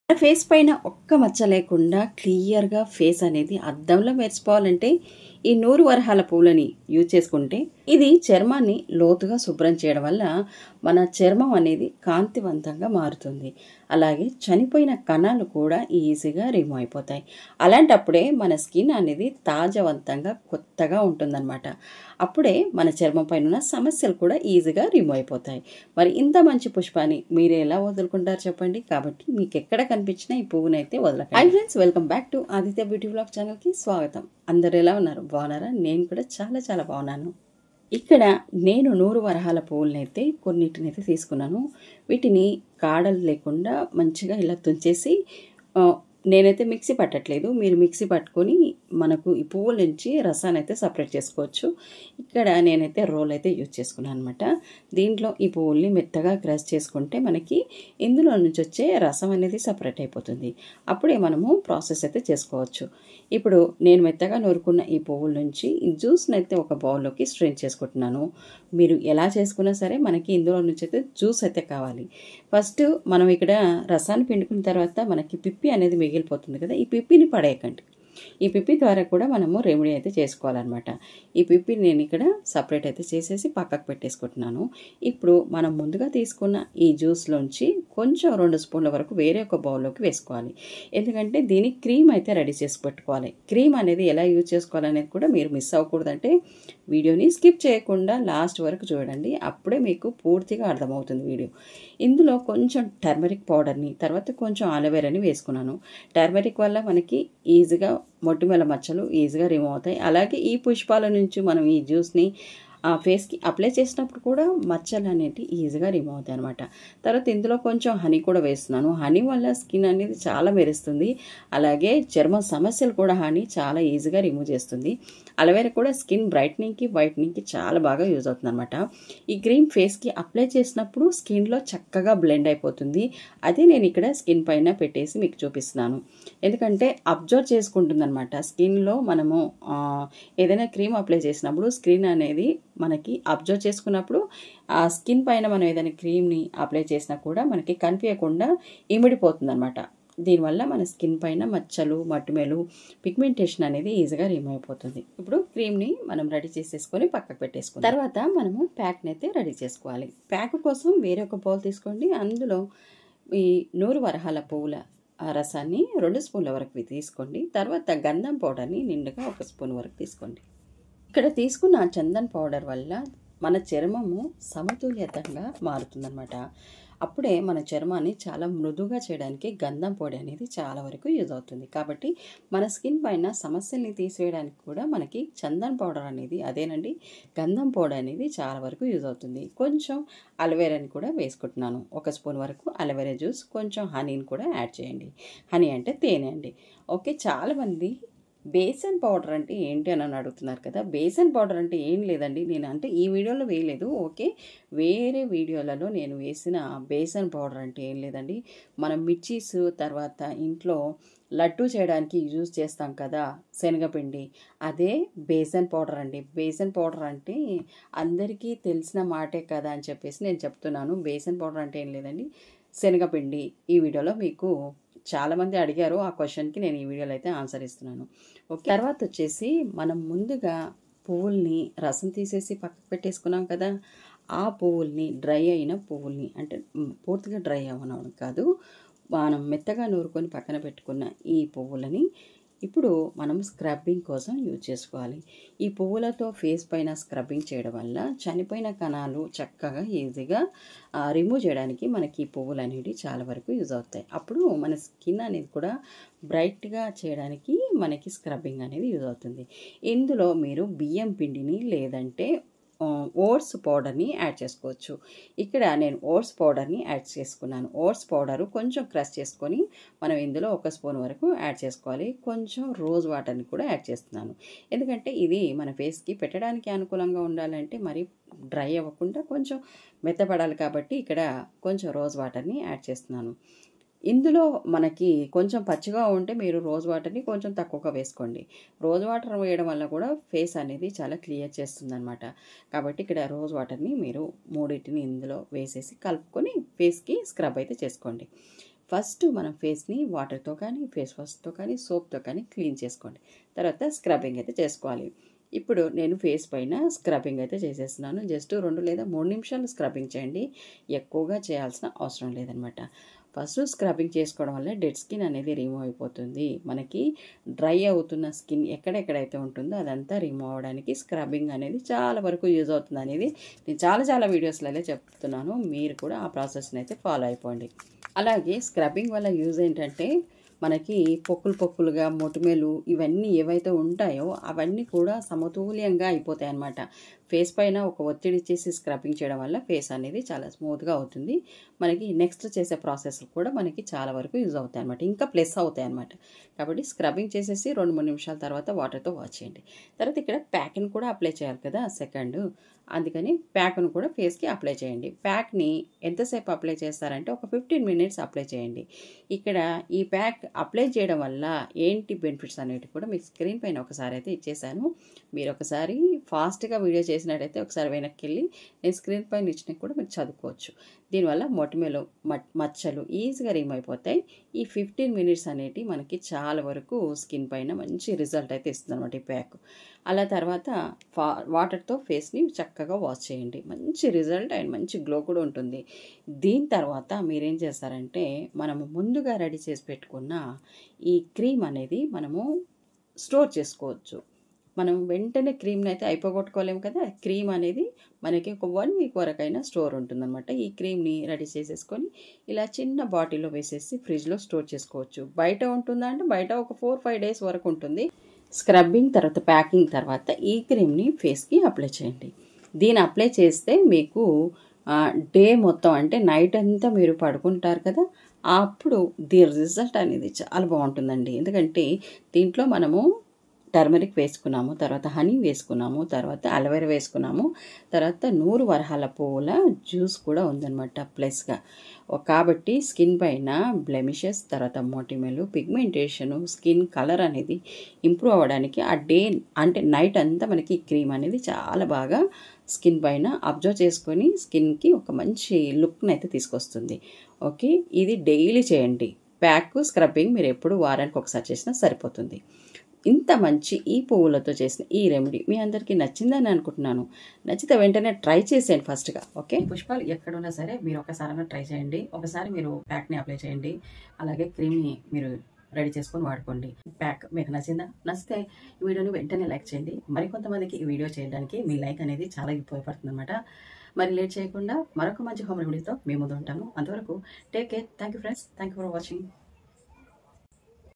Face పైన ఒక్క మచ్చ లేకుండా క్లియర్గా ఫేస్ అనేది అద్దంలో మెరిసిపోవాలంటే ఈ 100 వరహాల పూలని యూజ్ చేసుకుంటే ఇది చర్మాన్ని లోతుగా శుభ్రం చేయడం వల్ల మన చర్మం అనేది కాంతివంతంగా మారుతుంది. అలాగే చనిపోయిన కణాలు కూడా ఈజీగా రిమూవ్ అయిపోతాయి. అలాంటప్పుడే మన స్కిన్ అనేది తాజావంతంగా కొత్తగా ఉంటుందన్నమాట. అప్పుడే మన చర్మం పైన ఉన్న సమస్యలు కూడా ఈజీగా రిమూవ్ అయిపోతాయి. మరి ఇంత మంచి పుష్పాన్ని మీరు ఎలా వదులుకుంటారు చెప్పండి. కాబట్టి మీకు ఎక్కడ కనిపించినా ఈ పువ్వునైతే వదలకండి. Hi friends, welcome back to Aditya beauty vlog ఛానల్కి స్వాగతం. అందరు ఎలా ఉన్నారు? బాగున్నారా? నేను కూడా చాలా చాలా బాగున్నాను. ఇక్కడ నేను 100 వరహాల పువ్వులనైతే కొన్నిటినైతే తీసుకున్నాను. వీటిని కాడలు లేకుండా మంచిగా ఇలా తుంచేసి నేనైతే మిక్సీ పట్టట్లేదు. మీరు మిక్సీ పట్టుకొని మనకు ఈ పువ్వుల నుంచి రసాన్ని అయితే సపరేట్ చేసుకోవచ్చు. ఇక్కడ నేనైతే రోల్ అయితే యూజ్ చేసుకున్నాను అనమాట. దీంట్లో ఈ పువ్వుల్ని మెత్తగా క్రష్ చేసుకుంటే మనకి ఇందులో నుంచి వచ్చే రసం అనేది సపరేట్ అయిపోతుంది. అప్పుడే మనము ప్రాసెస్ అయితే చేసుకోవచ్చు. ఇప్పుడు నేను మెత్తగా నూరుకున్న ఈ పువ్వుల నుంచి ఈ జ్యూస్ని అయితే ఒక బౌల్లోకి స్ట్రెయిన్ చేసుకుంటున్నాను. మీరు ఎలా చేసుకున్నా సరే మనకి ఇందులో నుంచి అయితే జ్యూస్ అయితే కావాలి. ఫస్ట్ మనం ఇక్కడ రసాన్ని పిండుకున్న తర్వాత మనకి పిప్పి అనేది మిగిలిపోతుంది కదా, ఈ పిప్పిని పడేయకండి. ఈ పిప్పి ద్వారా కూడా మనము రెమెడీ అయితే చేసుకోవాలన్నమాట. ఈ పిప్పిని నేను ఇక్కడ సపరేట్ అయితే చేసేసి పక్కకు పెట్టేసుకుంటున్నాను. ఇప్పుడు మనం ముందుగా తీసుకున్న ఈ జ్యూస్లోంచి కొంచెం 2 స్పూన్ల వరకు వేరే ఒక బౌల్లోకి వేసుకోవాలి. ఎందుకంటే దీనికి క్రీమ్ అయితే రెడీ చేసి పెట్టుకోవాలి. క్రీమ్ అనేది ఎలా యూజ్ చేసుకోవాలనేది కూడా మీరు మిస్ అవ్వకూడదంటే వీడియోని స్కిప్ చేయకుండా లాస్ట్ వరకు చూడండి. అప్పుడే మీకు పూర్తిగా అర్థమవుతుంది వీడియో. ఇందులో కొంచెం టర్మరిక్ పౌడర్ని, తర్వాత కొంచెం అలోవెరాని వేసుకున్నాను. టర్మరిక్ వల్ల మనకి ఈజీగా మొటిమల మచ్చలు ఈజీగా రిమూవ్ అవుతాయి. అలాగే ఈ పుష్పాల నుంచి మనం ఈ జ్యూస్ని ఫేస్కి అప్లై చేసినప్పుడు కూడా మచ్చలు అనేవి ఈజీగా రిమూవ్ అవుతాయి అనమాట. తర్వాత ఇందులో కొంచెం హనీ కూడా వేస్తున్నాను. హనీ వల్ల స్కిన్ అనేది చాలా మెరుస్తుంది. అలాగే చర్మ సమస్యలు కూడా హనీ చాలా ఈజీగా రిమూవ్ చేస్తుంది. అలోవెరా కూడా స్కిన్ బ్రైట్నింగ్కి వైట్నింగ్కి చాలా బాగా యూజ్ అవుతుంది అనమాట. ఈ క్రీమ్ ఫేస్కి అప్లై చేసినప్పుడు స్కిన్లో చక్కగా బ్లెండ్ అయిపోతుంది. అదే నేను ఇక్కడ స్కిన్ పైన పెట్టేసి మీకు చూపిస్తున్నాను. ఎందుకంటే అబ్జర్వ్ చేసుకుంటుంది అనమాట. స్కిన్లో మనము ఏదైనా క్రీమ్ అప్లై చేసినప్పుడు స్కిన్ అనేది మనకి అబ్జర్వ్ చేసుకున్నప్పుడు ఆ స్కిన్ పైన మనం ఏదైనా క్రీమ్ని అప్లై చేసినా కూడా మనకి కనిపించకుండా ఇమిడిపోతుంది అనమాట. దీనివల్ల మన స్కిన్ పైన మచ్చలు, మొటిమలు, పిగ్మెంటేషన్ అనేది ఈజీగా రిమూవ్ అయిపోతుంది. ఇప్పుడు క్రీమ్ని మనం రెడీ చేసేసుకొని పక్కకు పెట్టేసుకున్నాం. తర్వాత మనము ప్యాక్ని అయితే రెడీ చేసుకోవాలి. ప్యాక్ కోసం వేరే ఒక బౌల్ తీసుకోండి. అందులో ఈ 100 వరహాల పువ్వుల రసాన్ని 2 స్పూన్ల వరకు తీసుకోండి. తర్వాత గంధం పౌడర్ని నిండుగా 1 స్పూన్ వరకు తీసుకోండి. ఇక్కడ తీసుకున్న చందన్ పౌడర్ వల్ల మన చర్మము సమతుల్యతంగా మారుతుందన్నమాట. అప్పుడే మన చర్మాన్ని చాలా మృదువుగా చేయడానికి గంధం పొడి అనేది చాలా వరకు యూజ్ అవుతుంది. కాబట్టి మన స్కిన్ పైన సమస్యల్ని తీసివేయడానికి కూడా మనకి చందన్ పౌడర్ అనేది, అదేనండి గంధం పౌడర్ అనేది చాలా వరకు యూజ్ అవుతుంది. కొంచెం అలోవెరాని కూడా వేసుకుంటున్నాను. 1 స్పూన్ వరకు అలోవెరా జ్యూస్, కొంచెం హనీని కూడా యాడ్ చేయండి. హనీ అంటే తేనె అండి. ఓకే, చాలామంది బేసన్ పౌడర్ అంటే ఏంటి అని అడుగుతున్నారు కదా. బేసన్ పౌడర్ అంటే ఏం లేదండి. నేను అంటే ఈ వీడియోలో వేయలేదు. ఓకే, వేరే వీడియోలలో నేను వేసిన బేసన్ పౌడర్ అంటే ఏం లేదండి. మనం మిర్చీస్, తర్వాత ఇంట్లో లడ్డు చేయడానికి యూజ్ చేస్తాం కదా శనగపిండి, అదే బేసన్ పౌడర్ అండి. బేసన్ పౌడర్ అంటే అందరికీ తెలిసిన మాటే కదా అని చెప్పేసి నేను చెప్తున్నాను. బేసన్ పౌడర్ అంటే ఏం లేదండి, శనగపిండి. ఈ వీడియోలో మీకు చాలామంది అడిగారు, ఆ క్వశ్చన్కి నేను ఈ వీడియోలో అయితే ఆన్సర్ ఇస్తున్నాను. ఓకే, తర్వాత వచ్చేసి మనం ముందుగా పువ్వుల్ని రసం తీసేసి పక్కకు పెట్టేసుకున్నాం కదా, ఆ పువ్వుల్ని డ్రై అయిన పువ్వుల్ని, అంటే పూర్తిగా డ్రై అవ్వడం కాదు, మనం మెత్తగా నూరుకొని పక్కన పెట్టుకున్న ఈ పువ్వులని ఇప్పుడు మనం స్క్రబ్బింగ్ కోసం యూజ్ చేసుకోవాలి. ఈ పువ్వులతో ఫేస్ పైన స్క్రబ్బింగ్ చేయడం వల్ల చనిపోయిన కణాలు చక్కగా ఈజీగా రిమూవ్ చేయడానికి మనకి ఈ పువ్వులు అనేవి చాలా వరకు యూజ్ అవుతాయి. అప్పుడు మన స్కిన్ అనేది కూడా బ్రైట్గా చేయడానికి మనకి స్క్రబ్బింగ్ అనేది యూజ్ అవుతుంది. ఇందులో మీరు బియ్యం పిండిని లేదంటే ఓట్స్ పౌడర్ని యాడ్ చేసుకోవచ్చు. ఇక్కడ నేను ఓట్స్ పౌడర్ని యాడ్ చేసుకున్నాను. ఓట్స్ పౌడరు కొంచెం క్రష్ చేసుకొని మనం ఇందులో 1 స్పూన్ వరకు యాడ్ చేసుకోవాలి. కొంచెం రోజ్ వాటర్ని కూడా యాడ్ చేస్తున్నాను. ఎందుకంటే ఇది మన ఫేస్కి పెట్టడానికి అనుకూలంగా ఉండాలంటే మరి డ్రై అవ్వకుండా కొంచెం మెత్తపడాలి. కాబట్టి ఇక్కడ కొంచెం రోజ్ వాటర్ని యాడ్ చేస్తున్నాను. ఇందులో మనకి కొంచెం పచ్చిగా ఉంటే మీరు రోజ్ వాటర్ని కొంచెం తక్కువగా వేసుకోండి. రోజ్ వాటర్ వేయడం వల్ల కూడా ఫేస్ అనేది చాలా క్లియర్ చేస్తుందన్నమాట. కాబట్టి ఇక్కడ రోజ్ వాటర్ని మీరు 3 ఇందులో వేసేసి కలుపుకొని ఫేస్కి స్క్రబ్ అయితే చేసుకోండి. ఫస్ట్ మనం ఫేస్ని వాటర్తో కానీ ఫేస్ వాష్తో కానీ సోప్తో కానీ క్లీన్ చేసుకోండి. తర్వాత స్క్రబ్బింగ్ అయితే చేసుకోవాలి. ఇప్పుడు నేను ఫేస్ పైన స్క్రబ్బింగ్ అయితే చేసేస్తున్నాను. జస్ట్ 2 లేదా 3 నిమిషాలు స్క్రబ్బింగ్ చేయండి. ఎక్కువగా చేయాల్సిన అవసరం లేదనమాట. ఫస్ట్ స్క్రబ్బింగ్ చేసుకోవడం వల్ల డెడ్ స్కిన్ అనేది రిమూవ్ అయిపోతుంది. మనకి డ్రై అవుతున్న స్కిన్ ఎక్కడెక్కడైతే ఉంటుందో అదంతా రిమూవ్ అవ్వడానికి స్క్రబ్బింగ్ అనేది చాలా వరకు యూజ్ అవుతుంది అనేది నేను చాలా వీడియోస్లలో చెప్తున్నాను. మీరు కూడా ఆ ప్రాసెస్ని అయితే ఫాలో అయిపోండి. అలాగే స్క్రబ్బింగ్ వల్ల యూజ్ ఏంటంటే మనకి పొక్కులుగా మొటిమలు ఇవన్నీ ఏవైతే ఉంటాయో అవన్నీ కూడా సమతుల్యంగా అయిపోతాయి అన్నమాట. ఫేస్ పైన ఒక ఒత్తిడి ఇచ్చేసి స్క్రబ్బింగ్ చేయడం వల్ల ఫేస్ అనేది చాలా స్మూత్గా అవుతుంది. మనకి నెక్స్ట్ చేసే ప్రాసెస్ కూడా మనకి చాలా వరకు యూజ్ అవుతాయి అనమాట, ఇంకా ప్లస్ అవుతాయి అనమాట. కాబట్టి స్క్రబ్బింగ్ చేసేసి 2-3 నిమిషాల తర్వాత వాటర్తో వాష్ చేయండి. తర్వాత ఇక్కడ ప్యాక్ని కూడా అప్లై చేయాలి కదా సెకండ్, అందుకని ప్యాక్ను కూడా ఫేస్కి అప్లై చేయండి. ప్యాక్ని ఎంతసేపు అప్లై చేస్తారంటే ఒక 15 మినిట్స్ అప్లై చేయండి. ఇక్కడ ఈ ప్యాక్ అప్లై చేయడం వల్ల ఏంటి బెనిఫిట్స్ అనేవి కూడా మీకు స్క్రీన్ పైన ఒకసారి అయితే ఇచ్చేసాను. మీరు ఒకసారి ఫాస్ట్గా వీడియో చేసినట్టయితే ఒకసారి వెనక్కి వెళ్ళి నేను స్క్రీన్ పైన ఇచ్చినవి కూడా మీరు చదువుకోవచ్చు. దీనివల్ల మొటిమలు మచ్చలు ఈజీగా రిమూవ్ అయిపోతాయి. ఈ 15 మినిట్స్ అనేటి మనకి చాలా వరకు స్కిన్ పైన మంచి రిజల్ట్ అయితే ఇస్తుంది అనమాట ఈ ప్యాక్. అలా తర్వాత వాటర్తో ఫేస్ని చక్కగా వాష్ చేయండి. మంచి రిజల్ట్ అండ్ మంచి గ్లో కూడా ఉంటుంది. దీని తర్వాత మీరేం చేస్తారంటే మనము ముందుగా రెడీ చేసి పెట్టుకున్న ఈ క్రీమ్ అనేది మనము స్టోర్ చేసుకోవచ్చు. మనం వెంటనే క్రీమ్ని అయితే అయిపోగొట్టుకోలేము కదా. క్రీమ్ అనేది మనకి ఒక 1 వీక్ వరకైనా స్టోర్ ఉంటుందన్నమాట. ఈ క్రీమ్ని రెడీ చేసేసుకొని ఇలా చిన్న బాటిల్లో వేసేసి ఫ్రిడ్జ్లో స్టోర్ చేసుకోవచ్చు. బయట ఉంటుందా అంటే బయట ఒక 4-5 డేస్ వరకు ఉంటుంది. స్క్రబ్బింగ్ తర్వాత ప్యాకింగ్ తర్వాత ఈ క్రీమ్ని ఫేస్కి అప్లై చేయండి. దీన్ని అప్లై చేస్తే మీకు డే మొత్తం అంటే నైట్ అంతా మీరు పడుకుంటారు కదా, అప్పుడు దీని రిజల్ట్ అనేది చాలా బాగుంటుందండి. ఎందుకంటే దీంట్లో మనము టర్మరిక్ వేసుకున్నాము, తర్వాత హనీ వేసుకున్నాము, తర్వాత అలోవెరా వేసుకున్నాము, తర్వాత 100 వరహాల పువ్వుల జ్యూస్ కూడా ఉందన్నమాట ప్లస్గా. కాబట్టి స్కిన్ పైన బ్లెమిషెస్, తర్వాత మొటిమలు, పిగ్మెంటేషను, స్కిన్ కలర్ అనేది ఇంప్రూవ్ అవ్వడానికి ఆ డే అంటే నైట్ అంతా మనకి క్రీమ్ అనేది చాలా బాగా స్కిన్ పైన అబ్జర్వ్ చేసుకొని స్కిన్కి ఒక మంచి లుక్ని అయితే తీసుకొస్తుంది. ఓకే, ఇది డైలీ చేయండి. ప్యాక్ స్క్రబ్బింగ్ మీరు ఎప్పుడు వారానికి ఒకసారి చేసినా సరిపోతుంది. ఇంత మంచి ఈ పువ్వులతో చేసిన ఈ రెమెడీ మీ అందరికీ నచ్చిందని అనుకుంటున్నాను. నచ్చితే వెంటనే ట్రై చేసేయండి ఫస్ట్గా. ఓకే, పుష్పాలు ఎక్కడున్నా సరే మీరు ఒకసారి ట్రై చేయండి. ఒకసారి మీరు ప్యాక్ని అప్లై చేయండి, అలాగే క్రీమ్ని మీరు రెడీ చేసుకొని వాడుకోండి. ప్యాక్ మీకు నచ్చితే ఈ వీడియోని వెంటనే లైక్ చేయండి. మరికొంతమందికి ఈ వీడియో చేయడానికి మీ లైక్ అనేది చాలా ఉపయోగపడుతుంది అనమాట. మరి లేట్ చేయకుండా మరొక మంచి హోమ్ రెమెడీతో మీ ముందు ఉంటాను. అంతవరకు take care. Thank you friends. Thank you for watching.